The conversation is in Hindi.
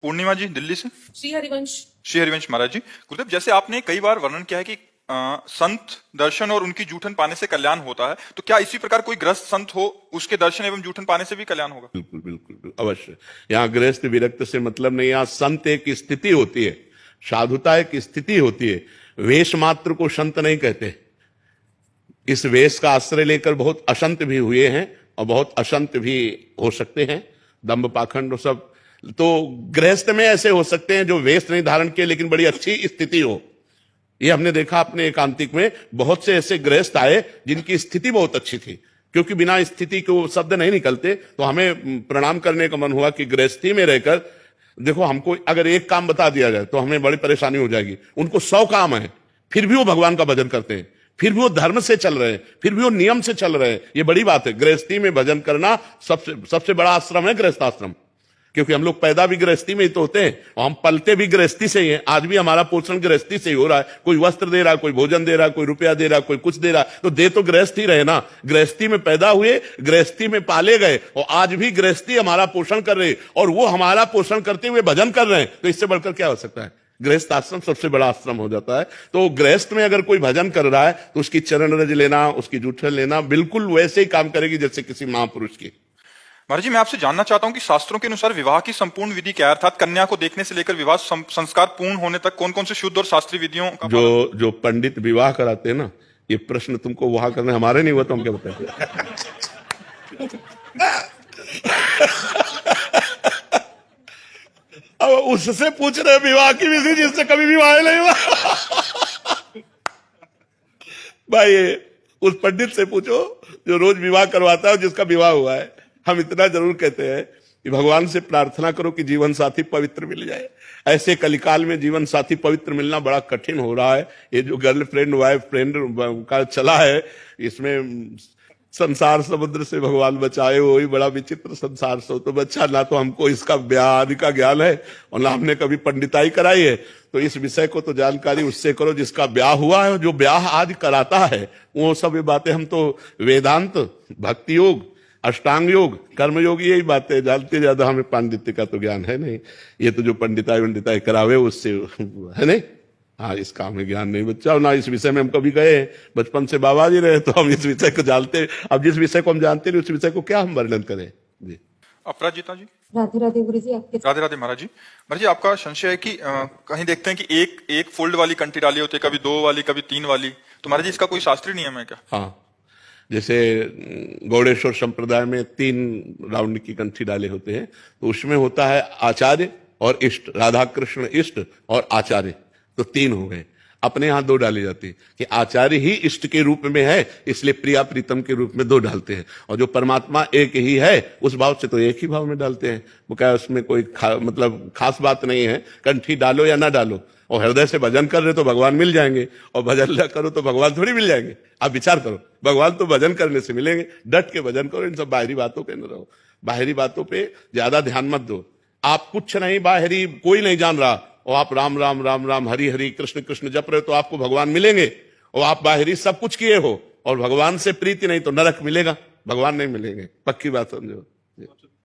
पूर्णिमा जी दिल्ली से। श्री हरिवंश। श्री हरिवंश महाराज जी, गुरुदेव जैसे आपने कई बार वर्णन किया है कि संत दर्शन और उनकी जूठन पाने से कल्याण होता है, तो क्या इसी प्रकार कोई गृहस्थ संत हो उसके दर्शन एवं जूठन पाने से भी कल्याण होगा? बिल्कुल बिल्कुल अवश्य। यहाँ गृहस्थ विरक्त से मतलब नहीं, यहाँ संत एक स्थिति होती है, साधुता एक स्थिति होती है। वेश मात्र को संत नहीं कहते। इस वेश का आश्रय लेकर बहुत असंत भी हुए हैं और बहुत असंत भी हो सकते हैं, दंभ पाखंड सब। तो गृहस्थ में ऐसे हो सकते हैं जो वेश नहीं धारण किए लेकिन बड़ी अच्छी स्थिति हो। ये हमने देखा अपने एकांतिक में, बहुत से ऐसे गृहस्थ आए जिनकी स्थिति बहुत अच्छी थी, क्योंकि बिना स्थिति के वो शब्द नहीं निकलते। तो हमें प्रणाम करने का मन हुआ कि गृहस्थी में रहकर देखो, हमको अगर एक काम बता दिया जाए तो हमें बड़ी परेशानी हो जाएगी। उनको 100 काम है, फिर भी वो भगवान का भजन करते हैं, फिर भी वो धर्म से चल रहे हैं, फिर भी वो नियम से चल रहे हैं। ये बड़ी बात है। गृहस्थी में भजन करना सबसे बड़ा आश्रम है गृहस्थ आश्रम, क्योंकि हम लोग पैदा भी गृहस्थी में ही तो होते हैं और हम पलते भी गृहस्थी से ही हैं। आज भी हमारा पोषण गृहस्थी से ही हो रहा है। कोई वस्त्र दे रहा है, कोई भोजन दे रहा है, कोई रुपया दे रहा है, कोई कुछ दे रहा है, तो दे तो गृहस्थी रहे ना। गृहस्थी में पैदा हुए, गृहस्थी में पाले गए और आज भी गृहस्थी हमारा पोषण कर रही है और वो हमारा पोषण करते हुए भजन कर रहे हैं। तो इससे बढ़कर क्या हो सकता है? गृहस्थ आश्रम सबसे बड़ा आश्रम हो जाता है। तो गृहस्थ में अगर कोई भजन कर रहा है तो उसकी चरण रज लेना, उसकी जूठन लेना बिल्कुल वैसे ही काम करेगी जैसे किसी महापुरुष की। महाराज जी, मैं आपसे जानना चाहता हूं कि शास्त्रों के अनुसार विवाह की संपूर्ण विधि क्या है, अर्थात कन्या को देखने से लेकर विवाह संस्कार पूर्ण होने तक कौन कौन से शुद्ध और शास्त्रीय विधियों का जो पंडित विवाह कराते हैं ना, ये प्रश्न तुमको वहां करने हमारे नहीं हुआ तो हम क्या बताएं? अब उससे पूछ रहे विवाह की विधि जिससे कभी विवाह नहीं हुआ। भाई उस पंडित से पूछो जो रोज विवाह करवाता है, जिसका विवाह हुआ है। हम इतना जरूर कहते हैं कि भगवान से प्रार्थना करो कि जीवन साथी पवित्र मिल जाए। ऐसे कलिकाल में जीवन साथी पवित्र मिलना बड़ा कठिन हो रहा है। ये जो गर्लफ्रेंड वाइफ फ्रेंड का चला है, इसमें संसार समुद्र से भगवान बचाए, वही बड़ा विचित्र संसार से तो बच्चा। ना तो हमको इसका ब्याह आदि का ज्ञान है और ना हमने कभी पंडिताई कराई है। तो इस विषय को तो जानकारी उससे करो जिसका ब्याह हुआ है, जो ब्याह आज कराता है। वो सब ये बातें हम तो वेदांत, भक्ति योग, अष्टांग योग, कर्म योग, यही बातें जानते। ज्यादा हमें पांडित्य का तो ज्ञान है नहीं। ये तो जो पंडिताई वंडिताई करावे उससे है नहीं। हाँ, इस काम में ज्ञान नहीं बच्चा, ना इस विषय में हम कभी गए। बचपन से बाबा जी रहे तो हम इस विषय को जानते। अब जिस विषय को हम जानते नहीं उस विषय को क्या हम वर्णन करें जी। अपराजिता जी। राधे राधे गुरु जी। आपके राधे राधे महाराज जी। महाराज जी, आपका संशय है कि कहीं देखते हैं कि एक फोल्ड वाली कंठी डाली होती है, कभी 2 वाली, कभी 3 वाली। तो महाराज जी, इसका कोई शास्त्रीय नियम है क्या? हाँ, जैसे गौड़ेश्वर संप्रदाय में 3 राउंड की कंठी डाले होते हैं, तो उसमें होता है आचार्य और इष्ट, राधा कृष्ण इष्ट और आचार्य, तो 3 हो गए। अपने यहाँ 2 डाली जाती है कि आचार्य ही इष्ट के रूप में है, इसलिए प्रिया प्रीतम के रूप में 2 डालते हैं। और जो परमात्मा एक ही है उस भाव से तो एक ही भाव में डालते हैं। वो क्या, उसमें कोई मतलब खास बात नहीं है। कंठी डालो या ना डालो, और हृदय से भजन कर रहे तो भगवान मिल जाएंगे, और भजन न करो तो भगवान थोड़ी मिल जाएंगे। आप विचार करो, भगवान तो भजन करने से मिलेंगे। डट के भजन करो, इन सब बाहरी बातों पे न रहो। बाहरी बातों पे ज्यादा ध्यान मत दो। आप कुछ नहीं, बाहरी कोई नहीं जान रहा, और आप राम राम राम राम हरि हरि कृष्ण कृष्ण जप रहे हो तो आपको भगवान मिलेंगे। और आप बाहरी सब कुछ किए हो और भगवान से प्रीति नहीं तो नरक मिलेगा, भगवान नहीं मिलेंगे। पक्की बात समझो।